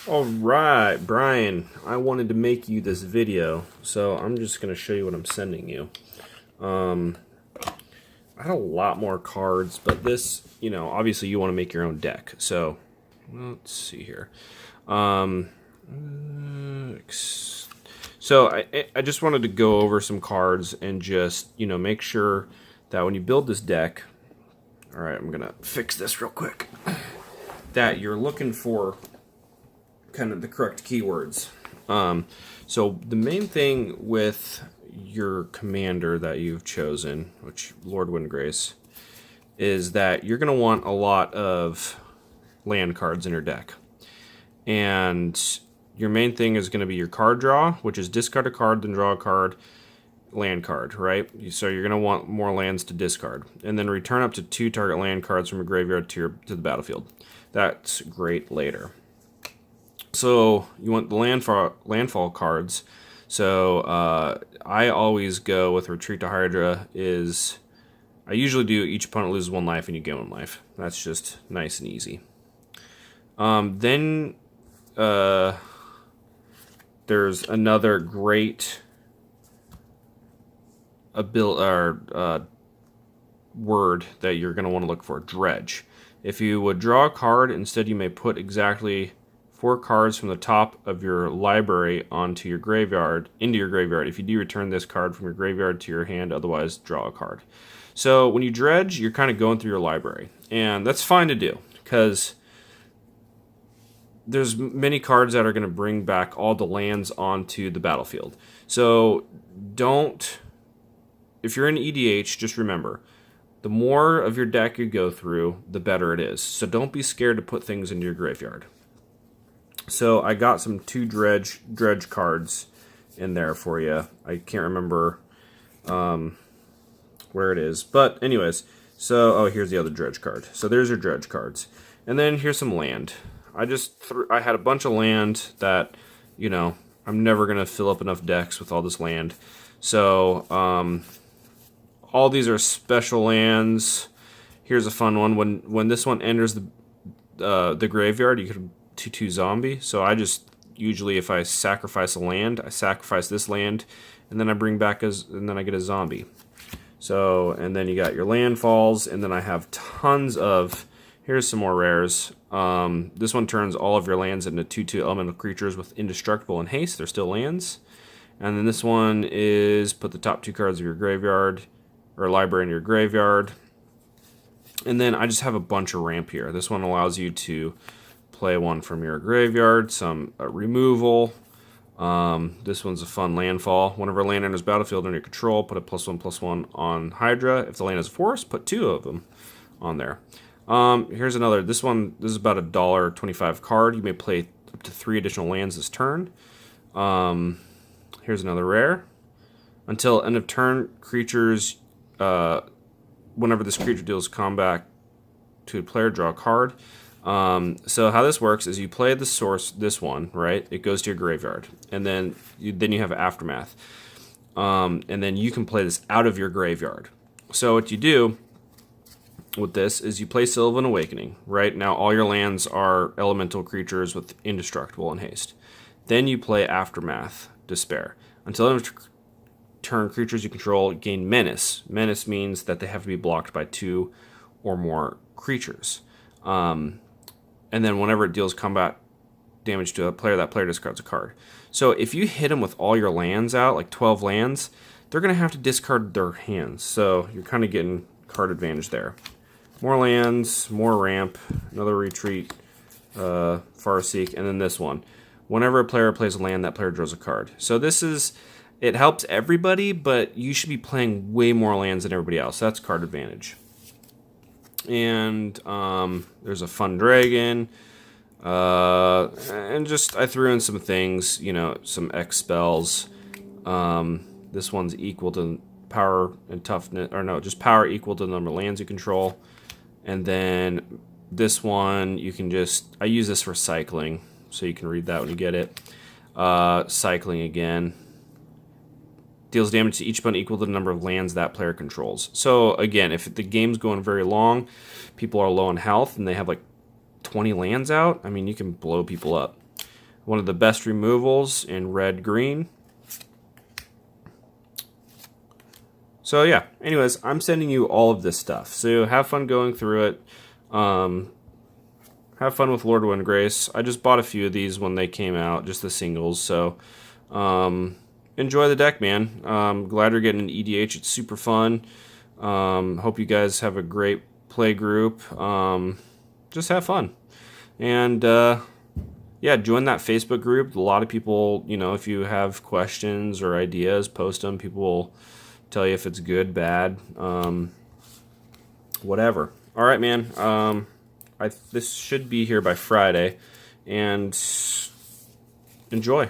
Alright, Brian, I wanted to make you this video, so I'm just going to show you what I'm sending you. I had a lot more cards, but this, obviously you want to make your own deck. So, let's see here. So I just wanted to go over some cards and just, make sure that when you build this deck, alright, I'm going to fix this real quick, that you're looking for kind of the correct keywords. So the main thing with your commander that you've chosen, which Lord Windgrace, is that you're going to want a lot of land cards in your deck. And your main thing is going to be your card draw, which is discard a card, then draw a card, land card, right? So you're going to want more lands to discard. And then return up to 2 target land cards from your graveyard to the battlefield. That's great later. So you want the landfall cards. So I always go with Retreat to Hydra. I usually do each opponent loses 1 life and you get 1 life. That's just nice and easy. Then there's another great word that you're going to want to look for, Dredge. If you would draw a card, instead you may put exactly 4 cards from the top of your library into your graveyard. If you do, return this card from your graveyard to your hand, otherwise draw a card. So when you dredge, you're kind of going through your library, and that's fine to do because there's many cards that are going to bring back all the lands onto the battlefield. So if you're in EDH, just remember, the more of your deck you go through, the better it is. So don't be scared to put things into your graveyard. So I got some 2 dredge cards in there for you. I can't remember where it is. But anyways, so here's the other dredge card. So there's your dredge cards. And then here's some land. I had a bunch of land that, I'm never going to fill up enough decks with all this land. So all these are special lands. Here's a fun one. When this one enters the graveyard, you could 2/2 zombie. So I just usually, if I sacrifice a land, I sacrifice this land, and then I bring back and then I get a zombie. So, and then you got your landfalls, and then I have tons of. Here's some more rares. This one turns all of your lands into 2/2 elemental creatures with indestructible and haste. They're still lands. And then this one is put the top 2 cards of your graveyard or library in your graveyard. And then I just have a bunch of ramp here. This one allows you to play one from your graveyard, some removal. This one's a fun landfall. Whenever a land enters battlefield under your control, put a +1/+1 on Hydra. If the land is a forest, put 2 of them on there. Here's another. This is about $1.25 card. You may play up to 3 additional lands this turn. Here's another rare. Until end of turn, creatures, whenever this creature deals combat to a player, draw a card. So how this works is you play this one, right? It goes to your graveyard, and then you have Aftermath, and then you can play this out of your graveyard. So what you do with this is you play Sylvan Awakening. Right now, all your lands are elemental creatures with indestructible and haste. Then you play Aftermath, Despair. Until end of turn, creatures you control gain Menace. Menace means that they have to be blocked by 2 or more creatures. And then whenever it deals combat damage to a player, that player discards a card. So if you hit them with all your lands out, like 12 lands, they're going to have to discard their hands. So you're kind of getting card advantage there. More lands, more ramp, another retreat, Farseek, and then this one. Whenever a player plays a land, that player draws a card. So it helps everybody, but you should be playing way more lands than everybody else. That's card advantage. And there's a fun dragon, and just I threw in some things, some X spells. This one's equal to power and toughness, or no, just power equal to the number of lands you control. And then this one, I use this for cycling, so you can read that when you get it. Cycling again. Deals damage to each opponent equal to the number of lands that player controls. So again, if the game's going very long, people are low on health, and they have like 20 lands out, I mean, you can blow people up. One of the best removals in red-green. So yeah, anyways, I'm sending you all of this stuff. So have fun going through it. Have fun with Lord of Windgrace. I just bought a few of these when they came out, just the singles. So enjoy the deck, man. Glad you're getting an EDH. It's super fun. Hope you guys have a great play group. Just have fun. And yeah, join that Facebook group. A lot of people, you know, if you have questions or ideas, post them. People will tell you if it's good, bad, whatever. All right, man. This should be here by Friday, and enjoy.